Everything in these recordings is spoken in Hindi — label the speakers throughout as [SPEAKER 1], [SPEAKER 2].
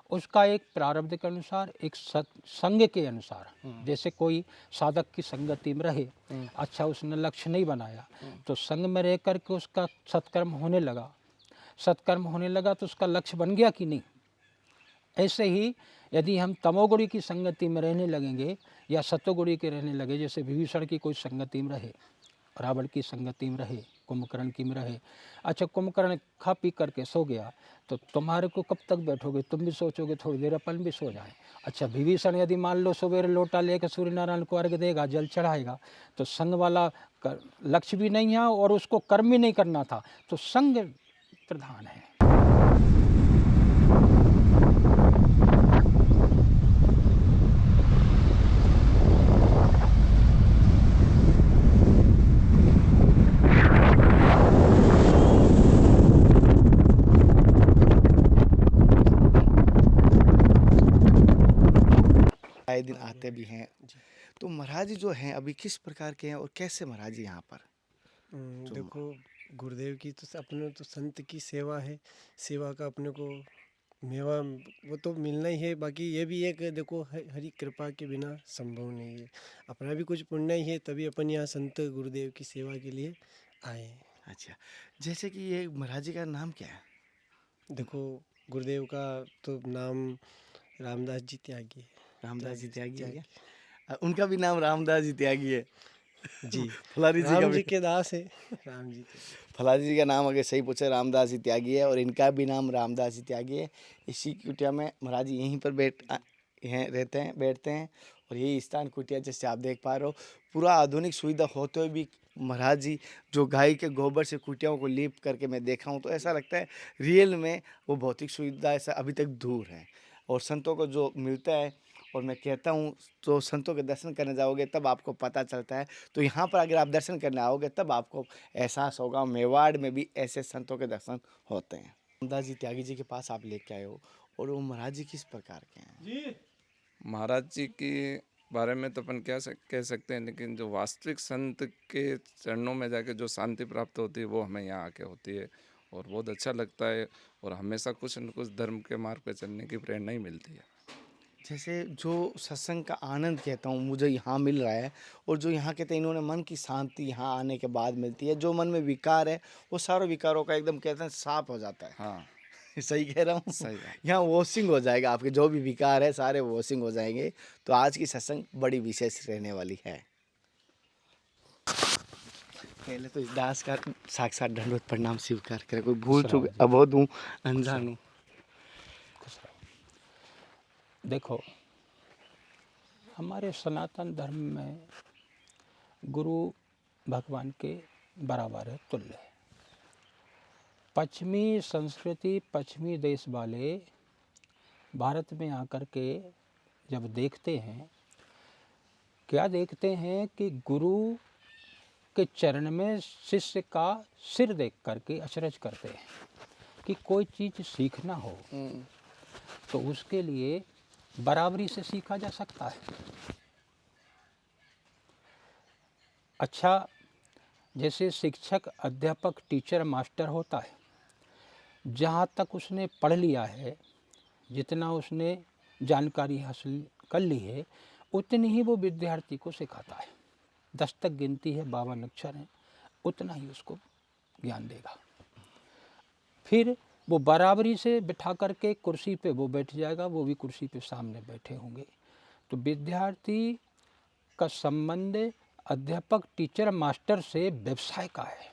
[SPEAKER 1] उसका एक प्रारब्ध के अनुसार, एक संग के अनुसार, जैसे कोई साधक की संगति में रहे, अच्छा उसने लक्ष्य नहीं बनाया तो संग में रह करके उसका सत्कर्म होने लगा, सत्कर्म होने लगा तो उसका लक्ष्य बन गया कि नहीं। ऐसे ही यदि हम तमोगुणी की संगति में रहने लगेंगे या सतोगुणी के रहने लगे, जैसे विभीषण की कोई संगति में रहे, रावण की संगति में रहे, कुंभकर्ण की में रहे, अच्छा कुंभकर्ण खा पी करके सो गया तो तुम्हारे को कब तक बैठोगे, तुम भी सोचोगे थोड़ी देर अपन भी सो जाए। अच्छा विभीषण यदि मान लो सवेरे लोटा लेकर सूर्य नारायण को अर्घ देगा, जल चढ़ाएगा, तो संग वाला लक्ष्य भी नहीं है और उसको कर्म भी नहीं करना था, तो संग प्रधान है।
[SPEAKER 2] आए दिन आते भी हैं, तो महाराज जी जो हैं अभी किस प्रकार के हैं और कैसे महाराज जी यहाँ पर?
[SPEAKER 3] देखो गुरुदेव की तो अपने तो संत की सेवा है, सेवा का अपने को मेवा वो तो मिलना ही है। बाकी ये भी एक देखो हरी कृपा के बिना संभव नहीं है, अपना भी कुछ पुण्य ही है तभी अपन यहाँ संत गुरुदेव की सेवा के लिए आए हैं।
[SPEAKER 2] अच्छा, जैसे कि ये महाराज जी का नाम क्या है?
[SPEAKER 3] देखो गुरुदेव का तो नाम रामदास जी त्यागी है।
[SPEAKER 2] रामदास जी त्यागी है क्या? उनका भी नाम रामदास जी त्यागी है।
[SPEAKER 3] जी
[SPEAKER 2] फलारी जी का
[SPEAKER 3] राम
[SPEAKER 2] भी,
[SPEAKER 3] जी के दास है, राम जी के।
[SPEAKER 2] फलारी जी का नाम अगर सही पूछे रामदास जी त्यागी है और इनका भी नाम रामदास जी त्यागी है। इसी कुटिया में महाराज जी यहीं पर यहाँ रहते हैं, बैठते हैं और यही स्थान कुटिया जैसे आप देख पा रहे हो, पूरा आधुनिक सुविधा होते हुए भी महाराज जी जो गाय के गोबर से कुटियाओं को लीप करके मैं देखा हूँ तो ऐसा लगता है रियल में वो भौतिक सुविधा ऐसा अभी तक दूर है और संतों को जो मिलता है। और मैं कहता हूँ तो संतों के दर्शन करने जाओगे तब आपको पता चलता है। तो यहाँ पर अगर आप दर्शन करने आओगे तब आपको एहसास होगा मेवाड़ में भी ऐसे संतों के दर्शन होते हैं। रामदास जी त्यागी जी के पास आप लेके आए हो और वो महाराज जी किस प्रकार के हैं?
[SPEAKER 4] जी महाराज जी के बारे में तो अपन क्या कह सकते हैं, लेकिन जो वास्तविक संत के चरणों में जाके जो शांति प्राप्त होती है वो हमें यहाँ आके होती है और बहुत अच्छा लगता है और हमेशा कुछ न कुछ धर्म के मार्ग पे चलने की प्रेरणा ही मिलती है।
[SPEAKER 2] जैसे जो सत्संग का आनंद कहता हूँ मुझे यहाँ मिल रहा है और जो यहाँ कहते हैं इन्होंने मन की शांति यहाँ आने के बाद मिलती है, जो मन में विकार है वो सारों विकारों का एकदम कहते हैं साफ हो जाता है।
[SPEAKER 4] हाँ
[SPEAKER 2] सही कह रहा हूँ?
[SPEAKER 4] सही बात।
[SPEAKER 2] यहाँ वॉशिंग हो जाएगा, आपके जो भी विकार है सारे वॉशिंग हो जाएंगे। तो आज की सत्संग बड़ी विशेष रहने वाली है। पहले तो इस दास का साक्षात दंडवत प्रणाम स्वीकार करें, कोई भूल चूक अबोध हूँ, अनजान हूँ।
[SPEAKER 1] देखो हमारे सनातन धर्म में गुरु भगवान के बराबर है, तुल्य है। पश्चिमी संस्कृति पश्चिमी देश वाले भारत में आकर के जब देखते हैं, क्या देखते हैं कि गुरु के चरण में शिष्य का सिर देख करके अचरज करते हैं कि कोई चीज़ सीखना हो तो उसके लिए बराबरी से सीखा जा सकता है। अच्छा जैसे शिक्षक अध्यापक टीचर मास्टर होता है, जहाँ तक उसने पढ़ लिया है, जितना उसने जानकारी हासिल कर ली है उतनी ही वो विद्यार्थी को सिखाता है। 10 तक गिनती है, 52 अक्षर हैं, उतना ही उसको ज्ञान देगा। फिर वो बराबरी से बिठा करके कुर्सी पे वो बैठ जाएगा, वो भी कुर्सी पे सामने बैठे होंगे। तो विद्यार्थी का संबंध अध्यापक टीचर मास्टर से व्यवसाय का है।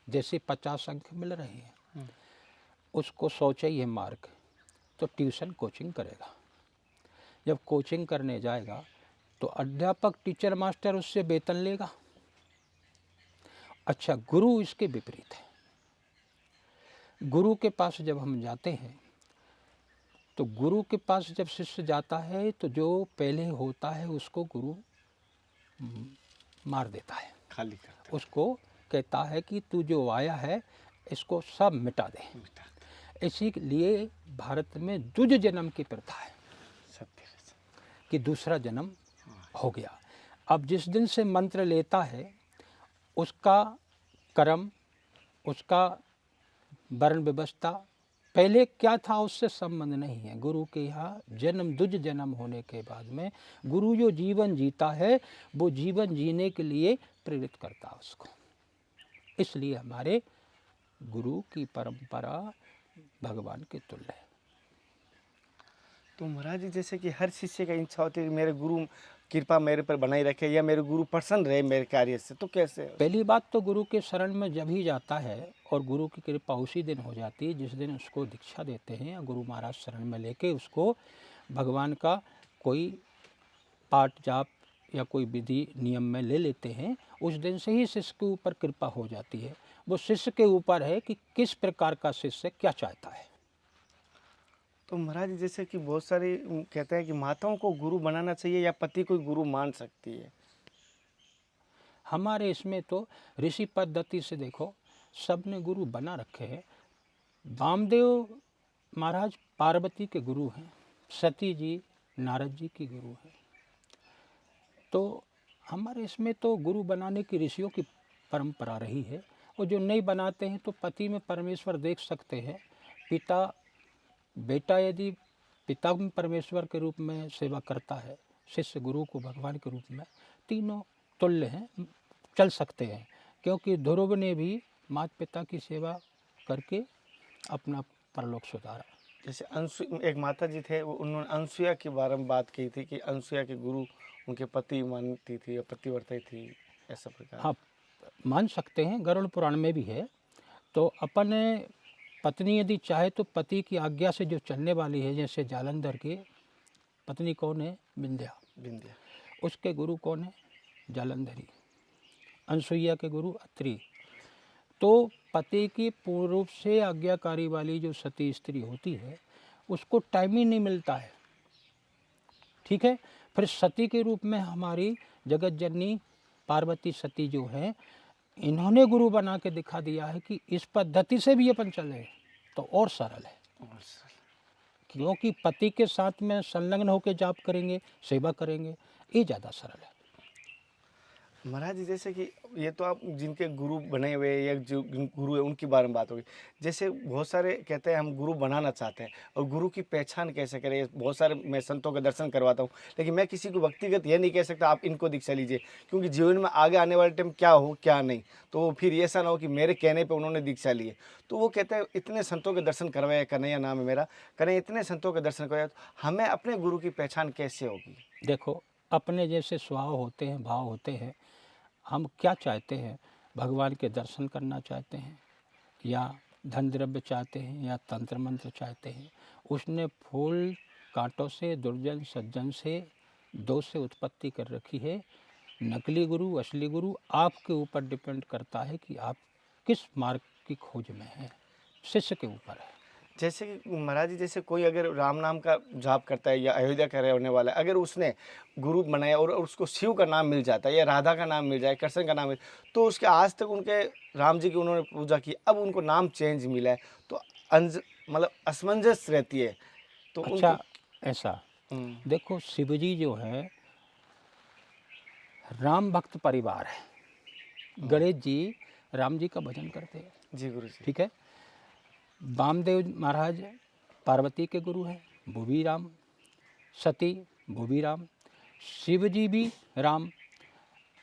[SPEAKER 1] जैसे 50 अंक मिल रहे हैं, उसको 100 चाहिए मार्क, तो ट्यूशन कोचिंग करेगा। जब कोचिंग करने जाएगा तो अध्यापक टीचर मास्टर उससे वेतन लेगा। अच्छा गुरु इसके विपरीत है। गुरु के पास जब हम जाते हैं तो गुरु के पास जब शिष्य जाता है तो जो पहले होता है उसको गुरु मार देता है,
[SPEAKER 2] खाली करता
[SPEAKER 1] उसको कहता है कि तू जो आया है इसको सब मिटा दे। इसीलिए भारत में द्विज जन्म की प्रथा है कि दूसरा जन्म हो गया। अब जिस दिन से मंत्र लेता है उसका कर्म, उसका वर्ण व्यवस्था पहले क्या था उससे संबंध नहीं है। गुरु के यहाँ जन्म दुज जन्म होने के बाद में गुरु जो जीवन जीता है वो जीवन जीने के लिए प्रेरित करता है उसको। इसलिए हमारे गुरु की परंपरा भगवान के तुल्य है।
[SPEAKER 2] तो महाराज जी जैसे कि हर शिष्य का इच्छा होती है कि मेरे गुरु कृपा मेरे पर बनाई रखे या मेरे गुरु प्रसन्न रहे मेरे कार्य से, तो कैसे?
[SPEAKER 1] पहली बात तो गुरु के शरण में जब ही जाता है और गुरु की कृपा उसी दिन हो जाती है जिस दिन उसको दीक्षा देते हैं या गुरु महाराज शरण में लेके उसको भगवान का कोई पाठ जाप या कोई विधि नियम में ले लेते हैं, उस दिन से ही शिष्य के ऊपर कृपा हो जाती है। वो शिष्य के ऊपर है कि किस प्रकार का शिष्य क्या चाहता है।
[SPEAKER 2] तो महाराज जी जैसे कि बहुत सारे कहते हैं कि माताओं को गुरु बनाना चाहिए या पति को गुरु मान सकती है।
[SPEAKER 1] हमारे इसमें तो ऋषि पद्धति से देखो सबने गुरु बना रखे हैं। वामदेव महाराज पार्वती के गुरु हैं, सती जी नारद जी की गुरु हैं। तो हमारे इसमें तो गुरु बनाने की ऋषियों की परंपरा रही है, और जो नहीं बनाते हैं तो पति में परमेश्वर देख सकते हैं। पिता बेटा यदि पिता में परमेश्वर के रूप में सेवा करता है, शिष्य गुरु को भगवान के रूप में, तीनों तुल्य हैं, चल सकते हैं। क्योंकि ध्रुव ने भी माता पिता की सेवा करके अपना परलोक सुधारा।
[SPEAKER 2] जैसे एक माता जी थे, उन्होंने अनसुया के बारे में बात की थी कि अनसुया के गुरु उनके पति मानती थी या पतिव्रता थी, ऐसा प्रकार।
[SPEAKER 1] हाँ, मान सकते हैं, गरुड़ पुराण में भी है। तो अपन पत्नी यदि चाहे तो पति की आज्ञा से जो चलने वाली है, जैसे जालंधर की पत्नी कौन है? विंध्या।
[SPEAKER 2] विंध्या।
[SPEAKER 1] उसके गुरु कौन है? जालंधरी। अनसुईया के गुरु अत्रि। तो पति की पूर्ण रूप से आज्ञाकारी वाली जो सती स्त्री होती है उसको टाइम ही नहीं मिलता है, ठीक है। फिर सती के रूप में हमारी जगत जननी पार्वती सती जो है, इन्होंने गुरु बना के दिखा दिया है कि इस पद्धति से भी अपन चले तो और सरल है। क्योंकि पति के साथ में संलग्न होकर जाप करेंगे, सेवा करेंगे, ये ज़्यादा सरल है।
[SPEAKER 2] महाराज जी जैसे कि ये तो आप जिनके गुरु बने हुए या जो गुरु है उनके बारे में बात होगी। जैसे बहुत सारे कहते हैं हम गुरु बनाना चाहते हैं और गुरु की पहचान कैसे करें। बहुत सारे मैं संतों के दर्शन करवाता हूँ, लेकिन मैं किसी को व्यक्तिगत ये नहीं कह सकता आप इनको दीक्षा लीजिए, क्योंकि जीवन में आगे आने वाले टाइम क्या हो क्या नहीं, तो फिर ऐसा ना हो कि मेरे कहने पर उन्होंने दीक्षा लिए। तो वो कहते हैं इतने संतों के दर्शन करवाए, कन्हैया नाम है मेरा, कन्हैया इतने संतों के दर्शन करवाए, तो हमें अपने गुरु की पहचान कैसे होगी?
[SPEAKER 1] देखो, अपने जैसे स्वभाव होते हैं, भाव होते हैं। हम क्या चाहते हैं? भगवान के दर्शन करना चाहते हैं या धन द्रव्य चाहते हैं या तंत्र मंत्र चाहते हैं? उसने फूल कांटों से, दुर्जन सज्जन से, दो से उत्पत्ति कर रखी है। नकली गुरु असली गुरु आपके ऊपर डिपेंड करता है कि आप किस मार्ग की खोज में हैं, शिष्य के ऊपर है।
[SPEAKER 2] जैसे कि महाराज जी जैसे कोई अगर राम नाम का जाप करता है या अयोध्या का रहने वाला है, अगर उसने गुरु बनाया और उसको शिव का नाम मिल जाता है या राधा का नाम मिल जाए, कृष्ण का नाम मिल, तो उसके आज तक उनके राम जी की उन्होंने पूजा की, अब उनको नाम चेंज मिला है तो मतलब असमंजस रहती है। तो
[SPEAKER 1] अच्छा, ऐसा
[SPEAKER 2] हम्म,
[SPEAKER 1] देखो, शिव जी जो है राम भक्त परिवार है। गणेश जी राम जी का भजन करते हैं,
[SPEAKER 2] जी गुरु जी।
[SPEAKER 1] ठीक है। वामदेव महाराज पार्वती के गुरु हैं, वो भी राम। सती वो भी राम। शिव जी भी राम।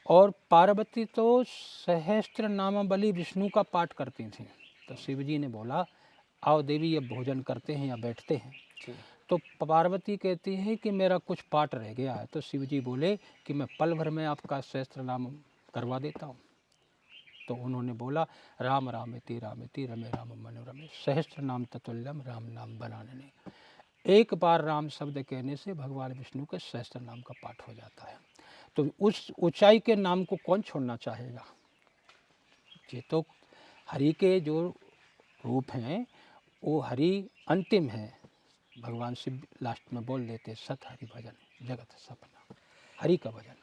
[SPEAKER 1] और पार्वती तो सहस्त्र नाम बलि विष्णु का पाठ करती थी। तो शिव जी ने बोला आओ देवी अब भोजन करते हैं या बैठते हैं। तो पार्वती कहती है कि मेरा कुछ पाठ रह गया है। तो शिव जी बोले कि मैं पल भर में आपका सहस्त्र नाम करवा देता हूँ। तो उन्होंने बोला राम रामेति रमे राम मनोरमे सहस्त्र नाम ततुल्यम राम नाम बनाने। एक बार राम शब्द कहने से भगवान विष्णु के सहस्त्र नाम का पाठ हो जाता है। तो उस ऊंचाई के नाम को कौन छोड़ना चाहेगा? ये तो हरि के जो रूप हैं वो हरि अंतिम है। भगवान शिव लास्ट में बोल देते सत हरि भजन जगत सपना, हरि का भजन।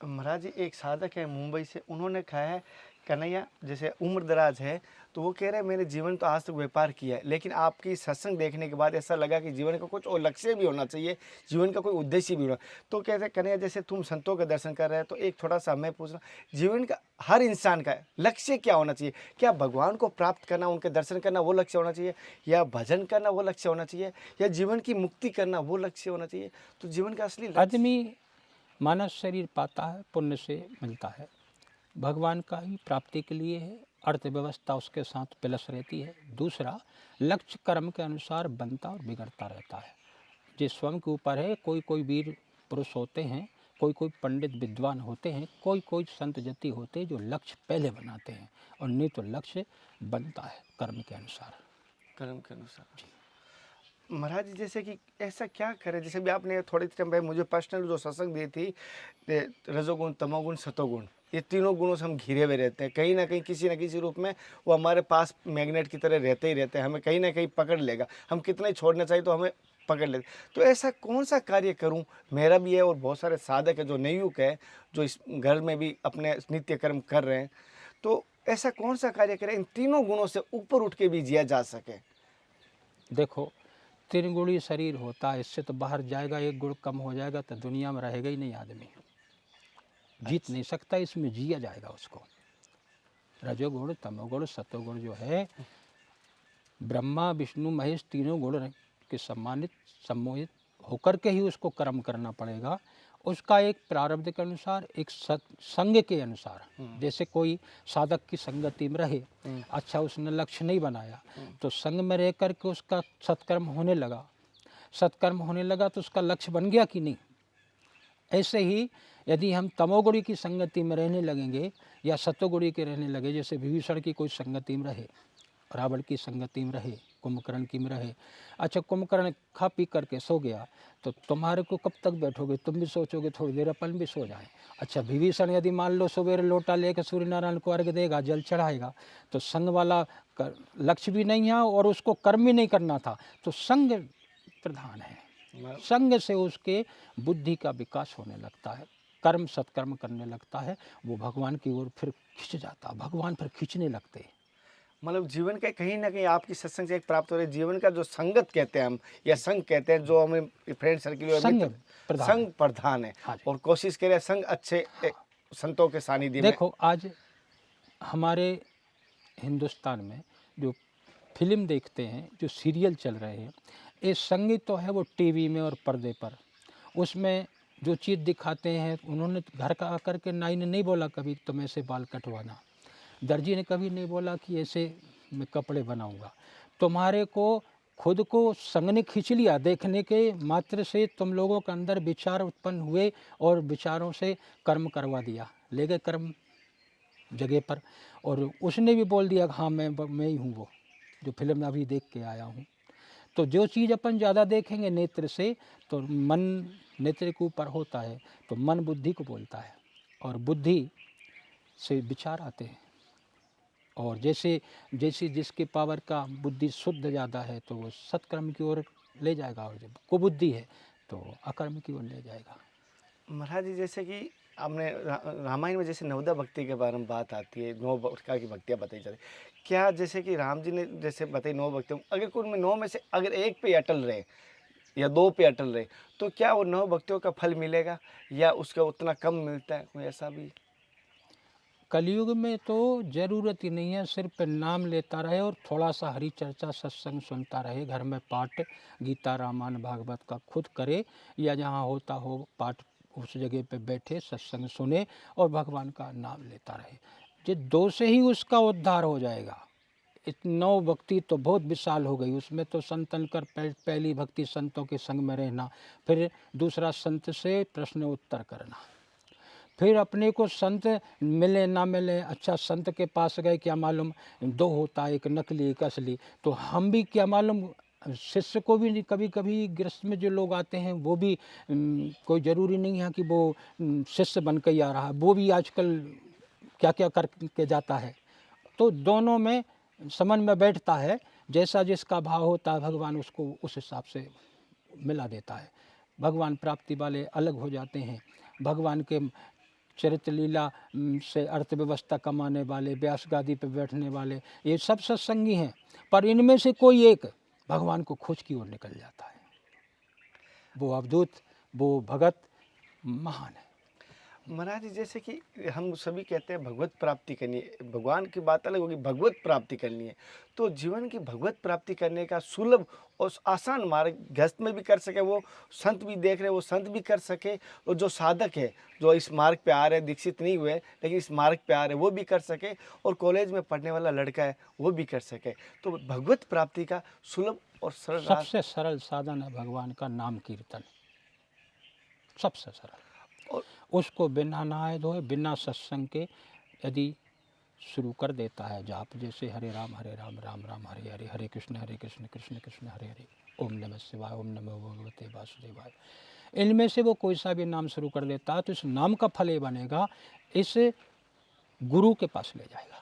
[SPEAKER 2] महाराज जी एक साधक है मुंबई से, उन्होंने कहा है कन्हैया जैसे उम्र दराज है, तो वो कह रहे हैं मैंने जीवन तो आज तक व्यापार किया है, लेकिन आपकी सत्संग देखने के बाद ऐसा लगा कि जीवन का कुछ और लक्ष्य भी होना चाहिए, जीवन का कोई उद्देश्य भी होना। तो कहते हैं कन्हैया जैसे तुम संतों के दर्शन कर रहे हैं, तो एक थोड़ा सा मैं पूछना, जीवन का हर इंसान का लक्ष्य क्या होना चाहिए? क्या भगवान को प्राप्त करना, उनके दर्शन करना वो लक्ष्य होना चाहिए, या भजन करना वो लक्ष्य होना चाहिए, या जीवन की मुक्ति करना वो लक्ष्य होना चाहिए? तो जीवन का असली लक्ष्य
[SPEAKER 1] आदमी मानव शरीर पाता है, पुण्य से मिलता है, भगवान का ही प्राप्ति के लिए है, अर्थव्यवस्था उसके साथ प्लस रहती है। दूसरा, लक्ष्य कर्म के अनुसार बनता और बिगड़ता रहता है, ये स्वयं के ऊपर है। कोई कोई वीर पुरुष होते हैं, कोई कोई पंडित विद्वान होते हैं, कोई कोई संत जति होते हैं जो लक्ष्य पहले बनाते हैं, और नहीं तो लक्ष्य बनता है कर्म के अनुसार।
[SPEAKER 2] कर्म के अनुसार। महाराज जी जैसे कि ऐसा क्या करें, जैसे भी आपने थोड़े टाइम पहले मुझे पर्सनल जो सत्संग दी थी, रजोगुण तमोगुण सतोगुण, ये तीनों गुणों से हम घिरे हुए रहते हैं, कहीं ना कहीं किसी न किसी रूप में वो हमारे पास मैग्नेट की तरह रहते ही रहते हैं, हमें कहीं ना कहीं पकड़ लेगा, हम कितना ही छोड़ना चाहिए तो हमें पकड़ लेते। तो ऐसा कौन सा कार्य करूं, मेरा भी है और बहुत सारे साधक है जो नवयुवक है, जो इस घर में भी अपने नित्य कर्म कर रहे हैं, तो ऐसा कौन सा कार्य करें इन तीनों गुणों से ऊपर उठ के भी जिया जा सके?
[SPEAKER 1] देखो, तीन गुणी शरीर होता है, इससे तो बाहर जाएगा, एक गुण कम हो जाएगा तो दुनिया में रहेगा ही नहीं आदमी, जीत नहीं सकता, इसमें जिया जाएगा उसको। रजोगुण तमोगुण सतोगुण जो है, ब्रह्मा विष्णु महेश तीनों गुण के सम्मोहित होकर के ही उसको कर्म करना पड़ेगा। उसका एक प्रारब्ध के अनुसार, एक संग के अनुसार, जैसे कोई साधक की संगति में रहे, अच्छा उसने लक्ष्य नहीं बनाया तो संग में रह करके उसका सत्कर्म होने लगा, सत्कर्म होने लगा तो उसका लक्ष्य बन गया कि नहीं। ऐसे ही यदि हम तमोगुणी की संगति में रहने लगेंगे या सतोगुणी के रहने लगे, जैसे विभीषण की कोई संगति में रहे, रावण की संगति में रहे, कुंभकर्ण की में रहे, अच्छा कुंभकर्ण खा पी करके सो गया तो तुम्हारे को कब तक बैठोगे, तुम भी सोचोगे थोड़ी देर अपन भी सो जाएं। अच्छा विभीषण यदि मान लो सवेरे लोटा लेकर सूर्य नारायण को अर्घ देगा, जल चढ़ाएगा, तो संग वाला लक्ष्य भी नहीं है और उसको कर्म भी नहीं करना था, तो संग प्रधान है। संग से उसके बुद्धि का विकास होने लगता है, कर्म सत्कर्म करने लगता है, वो भगवान की ओर फिर खिंच जाता, भगवान फिर खींचने लगते हैं।
[SPEAKER 2] मतलब जीवन का कहीं ना कहीं आपकी सत्संग से एक प्राप्त हो रही है, जीवन का जो संगत कहते हैं हम या संग कहते हैं, जो हमें फ्रेंड सर्किल
[SPEAKER 1] संग
[SPEAKER 2] प्रधान है,
[SPEAKER 1] हाँ जी।
[SPEAKER 2] और कोशिश करें संग अच्छे संतों के सानिध्य में।
[SPEAKER 1] देखो आज हमारे हिंदुस्तान में जो फिल्म देखते हैं, जो सीरियल चल रहे हैं, ये संगीत तो है वो टीवी में और पर्दे पर, उसमें जो चीज़ दिखाते हैं, उन्होंने घर का आकर के नाई ने नहीं बोला कभी तुम ऐसे बाल कटवाना, दर्जी ने कभी नहीं बोला कि ऐसे मैं कपड़े बनाऊंगा, तुम्हारे को खुद को संग ने खींच लिया, देखने के मात्र से तुम लोगों के अंदर विचार उत्पन्न हुए और विचारों से कर्म करवा दिया, ले गए कर्म जगह पर, और उसने भी बोल दिया हाँ मैं ही हूँ वो जो फिल्म में अभी देख के आया हूँ। तो जो चीज़ अपन ज़्यादा देखेंगे नेत्र से, तो मन नेत्र के ऊपर होता है, तो मन बुद्धि को बोलता है और बुद्धि से विचार आते हैं, और जैसे जैसे जिसके पावर का बुद्धि शुद्ध ज़्यादा है तो वो सत्कर्म की ओर ले जाएगा, और जब कुबुद्धि है तो अकर्म की ओर ले जाएगा।
[SPEAKER 2] महाराज जी जैसे कि आपने रामायण में जैसे नवदा भक्ति के बारे में बात आती है, 9 प्रकार की भक्तियाँ बताई जाती, क्या जैसे कि राम जी ने जैसे बताई 9 भक्तियों, अगर कोई उनमें 9 में से अगर एक पे अटल रहे या 2 पे अटल रहे, तो क्या वो 9 भक्तियों का फल मिलेगा या उसका उतना कम मिलता है, कोई ऐसा भी?
[SPEAKER 1] कलयुग में तो ज़रूरत ही नहीं है, सिर्फ नाम लेता रहे और थोड़ा सा हरी चर्चा सत्संग सुनता रहे, घर में पाठ गीता रामायण भागवत का खुद करे या जहाँ होता हो पाठ उस जगह पे बैठे सत्संग सुने और भगवान का नाम लेता रहे, ये 2 से ही उसका उद्धार हो जाएगा। 9 भक्ति तो बहुत विशाल हो गई, उसमें तो संतन कर पहली भक्ति संतों के संग में रहना, फिर दूसरा संत से प्रश्न उत्तर करना, फिर अपने को संत मिले ना मिले, अच्छा संत के पास गए क्या मालूम 2 होता है, एक नकली एक असली, तो हम भी क्या मालूम, शिष्य को भी कभी कभी गृहस्थ में जो लोग आते हैं वो भी कोई ज़रूरी नहीं है कि वो शिष्य बन के ही आ रहा है, वो भी आजकल क्या क्या करके जाता है, तो दोनों में समन में बैठता है, जैसा जिसका भाव होता है भगवान उसको उस हिसाब से मिला देता है। भगवान प्राप्ति वाले अलग हो जाते हैं, भगवान के चरित्र लीला से अर्थव्यवस्था कमाने वाले, व्यास गादी पर बैठने वाले, ये सब सत्संगी हैं, पर इनमें से कोई एक भगवान को खोज की ओर निकल जाता है। वो अवधूत, वो भगत महान है।
[SPEAKER 2] महाराज जी, जैसे कि हम सभी कहते हैं भगवत प्राप्ति करनी है, भगवान की बात अलग होगी, भगवत प्राप्ति करनी है, तो जीवन की भगवत प्राप्ति करने का सुलभ और आसान मार्ग गृहस्थ में भी कर सके, वो संत भी देख रहे हैं, वो संत भी कर सके, और जो साधक है जो इस मार्ग पे आ रहे हैं, दीक्षित नहीं हुए लेकिन इस मार्ग पे आ रहे हैं, वो भी कर सके, और कॉलेज में पढ़ने वाला लड़का है वो भी कर सके। तो भगवत प्राप्ति का सुलभ और सरल रास्ता,
[SPEAKER 1] सबसे सरल साधन है भगवान का नाम कीर्तन, सबसे सरल।
[SPEAKER 2] और
[SPEAKER 1] उसको बिना नहाए धोए, बिना सत्संग के यदि शुरू कर देता है जाप, जैसे हरे राम राम राम हरे हरे, हरे कृष्ण कृष्ण कृष्ण हरे हरे, ओम नमः शिवाय, ओम नमो भगवते वासुदेवाय, इनमें से वो कोई सा भी नाम शुरू कर देता है तो इस नाम का फल ये बनेगा, इसे गुरु के पास ले जाएगा।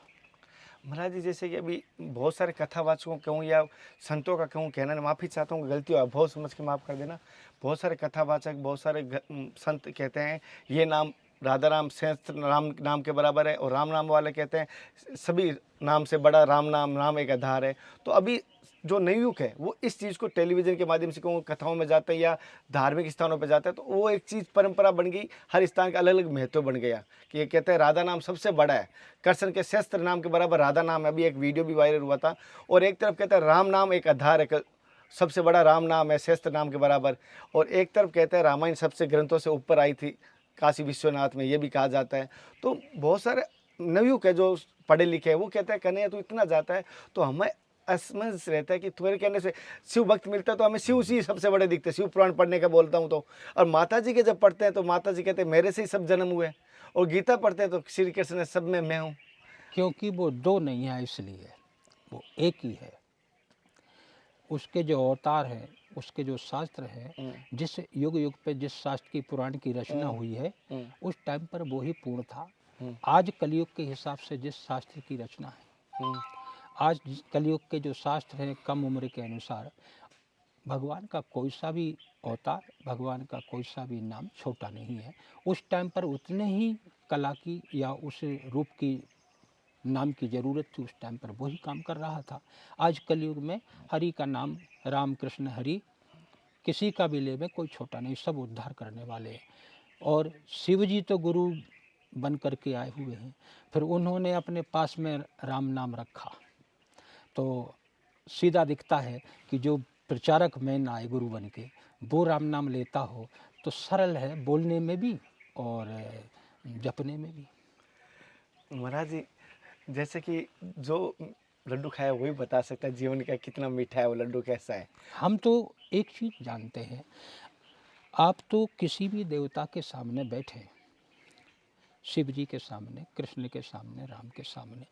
[SPEAKER 2] महाराज जी, जैसे कि अभी बहुत सारे कथावाचकों कहूँ या संतों का कहूँ, कहना मैं माफ़ी चाहता हूँ, गलती हो बहुत समझ के माफ़ कर देना। बहुत सारे कथावाचक, बहुत सारे संत कहते हैं ये नाम राधा राम सहस्त्र राम नाम के बराबर है, और राम नाम वाले कहते हैं सभी नाम से बड़ा राम नाम, नाम एक आधार है। तो अभी जो नवयुग है वो इस चीज़ को टेलीविज़न के माध्यम से कहूँ कथाओं में जाते हैं या धार्मिक स्थानों पर जाते हैं, तो वो एक चीज़ परंपरा बन गई, हर स्थान का अलग अलग महत्व बन गया कि ये कहते हैं राधा नाम सबसे बड़ा है, कृष्ण के शस्त्र नाम के बराबर राधा नाम है। अभी एक वीडियो भी वायरल हुआ था। और एक तरफ कहते हैं राम नाम एक आधार है, सबसे बड़ा राम नाम है शस्त्र नाम के बराबर, और एक तरफ कहते हैं रामायण सबसे ग्रंथों से ऊपर आई थी काशी विश्वनाथ में, ये भी कहा जाता है। तो बहुत सारे नवयुग है जो पढ़े लिखे हैं वो कहते हैं कन्हैया तू इतना जाता है, तो हमें असमंजस रहता है कि तुम्हारे कहने से शिव भक्त मिलता है तो हमें शिव जी सबसे बड़े दिखते हैं, शिव पुराण पढ़ने का बोलता हूँ तो। और माता जी के जब पढ़ते हैं तो माता जी कहते हैं मेरे से ही सब जन्म हुए, और गीता पढ़ते हैं तो श्री कृष्ण ने सब में मैं हूँ।
[SPEAKER 1] क्योंकि वो दो नहीं है, इसलिए वो एक ही है। उसके जो अवतार है, उसके जो शास्त्र है, जिस युग युग पे जिस शास्त्र की पुराण की रचना हुई है, उस टाइम पर वो ही पूर्ण था। आज कलयुग के हिसाब से जिस शास्त्र की रचना है, आज कलयुग के जो शास्त्र हैं, कम उम्र के अनुसार भगवान का कोई सा भी अवतार, भगवान का कोई सा भी नाम छोटा नहीं है। उस टाइम पर उतने ही कला की या उस रूप की नाम की ज़रूरत थी, उस टाइम पर वही काम कर रहा था। आज कलयुग में हरि का नाम, राम कृष्ण हरि, किसी का भी ले में कोई छोटा नहीं, सब उद्धार करने वाले हैं। और शिव जी तो गुरु बन कर के आए हुए हैं, फिर उन्होंने अपने पास में राम नाम रखा, तो सीधा दिखता है कि जो प्रचारक में आए गुरु बन के, वो राम नाम लेता हो तो सरल है बोलने में भी और जपने में भी।
[SPEAKER 2] महाराज जी, जैसे कि जो लड्डू खाया वही बता सकता है जीवन का कितना मीठा है, वो लड्डू कैसा है।
[SPEAKER 1] हम तो एक चीज़ जानते हैं, आप तो किसी भी देवता के सामने बैठे, शिव जी के सामने, कृष्ण के सामने, राम के सामने,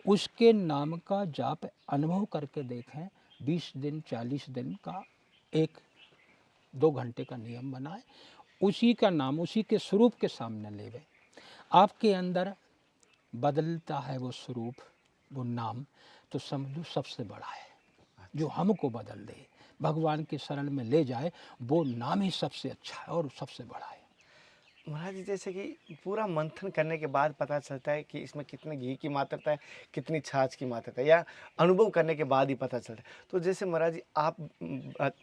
[SPEAKER 1] उसके नाम का जाप अनुभव करके देखें। 20 दिन 40 दिन का 1-2 घंटे का नियम बनाए, उसी का नाम उसी के स्वरूप के सामने लेवे, आपके अंदर बदलता है वो स्वरूप, वो नाम, तो समझो सबसे बड़ा है। जो हमको बदल दे, भगवान के शरण में ले जाए, वो नाम ही सबसे अच्छा है और सबसे बड़ा है।
[SPEAKER 2] महाराज जी, जैसे कि पूरा मंथन करने के बाद पता चलता है कि इसमें कितने घी की मात्रा है, कितनी छाछ की मात्रा है, या अनुभव करने के बाद ही पता चलता है। तो जैसे महाराज जी आप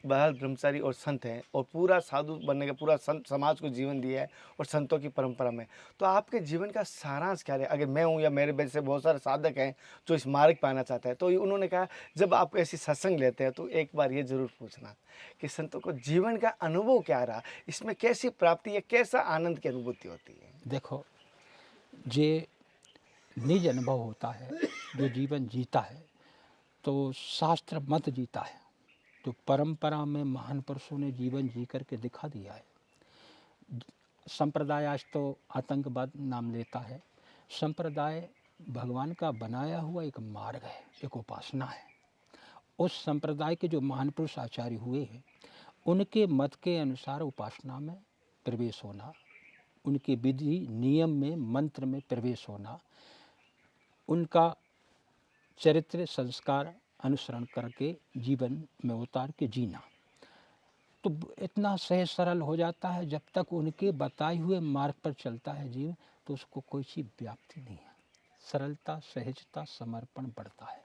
[SPEAKER 2] बहल ब्रह्मचारी और संत हैं, और पूरा साधु बनने का पूरा संत समाज को जीवन दिया है और संतों की परंपरा में, तो आपके जीवन का सारांश क्या है? अगर मैं हूँ या मेरे वजह से बहुत सारे साधक हैं जो इस मार्ग पर आना चाहते हैं, तो उन्होंने कहा जब आप ऐसी सत्संग लेते हैं तो एक बार ये जरूर पूछना कि संतों को जीवन का अनुभव क्या रहा, इसमें कैसी प्राप्ति या कैसा आनंद की अनुभूति होती है।
[SPEAKER 1] देखो, जे निज अनुभव होता है, जो जीवन जीता है, तो शास्त्र मत जीता है, तो परंपरा में महान पुरुषों ने जीवन जी करके दिखा दिया है। संप्रदाय आज तो आतंकवाद नाम लेता है, संप्रदाय भगवान का बनाया हुआ एक मार्ग है, एक उपासना है। उस संप्रदाय के जो महान पुरुष आचार्य हुए हैं, उनके मत के अनुसार उपासना में प्रवेश होना, उनके विधि नियम में मंत्र में प्रवेश होना, उनका चरित्र संस्कार अनुसरण करके जीवन में उतार के जीना, तो इतना सहज सरल हो जाता है। जब तक उनके बताए हुए मार्ग पर चलता है जीव, तो उसको कोई चीज़ व्याप्ति नहीं है। सरलता, सहजता, समर्पण बढ़ता है।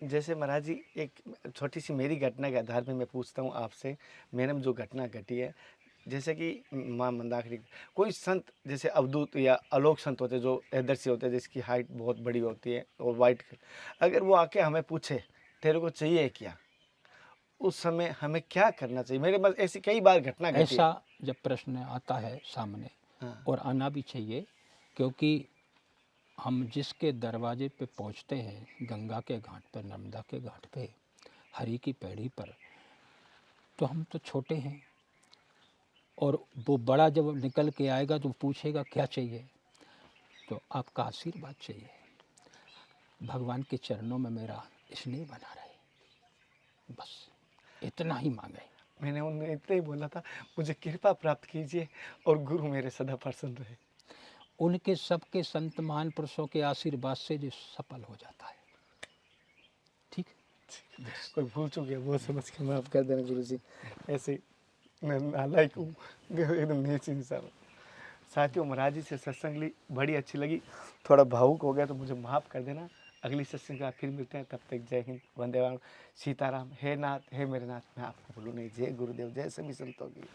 [SPEAKER 2] जैसे महाराज जी, एक छोटी सी मेरी घटना के आधार पे मैं पूछता हूँ आपसे, मेरे में जो घटना घटी है, जैसे कि माँ मंदाकिनी, कोई संत जैसे अवधूत या आलोक संत होते हैं जो एदर्शी होते हैं, जिसकी हाइट बहुत बड़ी होती है और वाइट, अगर वो आके हमें पूछे तेरे को चाहिए क्या, उस समय हमें क्या करना चाहिए? मेरे पास ऐसी कई बार घटना घटी है।
[SPEAKER 1] ऐसा जब प्रश्न आता है सामने,
[SPEAKER 2] हाँ।
[SPEAKER 1] और आना भी चाहिए, क्योंकि हम जिसके दरवाजे पे पहुंचते हैं, गंगा के घाट पर, नर्मदा के घाट पे, हरि की पैड़ी पर, तो हम तो छोटे हैं, और वो बड़ा जब निकल के आएगा तो पूछेगा क्या चाहिए, तो आपका आशीर्वाद चाहिए, भगवान के चरणों में मेरा स्नेह बना रहे, बस इतना ही मांगे।
[SPEAKER 2] मैंने उन्हें इतना ही बोला था, मुझे कृपा प्राप्त कीजिए और गुरु मेरे सदा प्रसन्न रहे।
[SPEAKER 1] उनके सबके संत महान पुरुषों के आशीर्वाद से जो सफल हो जाता है। ठीक।
[SPEAKER 2] कोई भूल चुक गया वो समझ के माफ कर देना गुरु जी, ऐसे मैं नालायक हूँ, एकदम नीच इंसान हूँ। साथियों, महाराज जी से सत्संग ली, बड़ी अच्छी लगी, थोड़ा भावुक हो गया तो मुझे माफ़ कर देना। अगली सत्संग का फिर मिलते हैं, तब तक जय हिंद, वंदे मातरम, सीताराम। हे नाथ, हे मेरे नाथ, मैं आपको भूलूँ नहीं। जय गुरुदेव, जय सभी संतों की।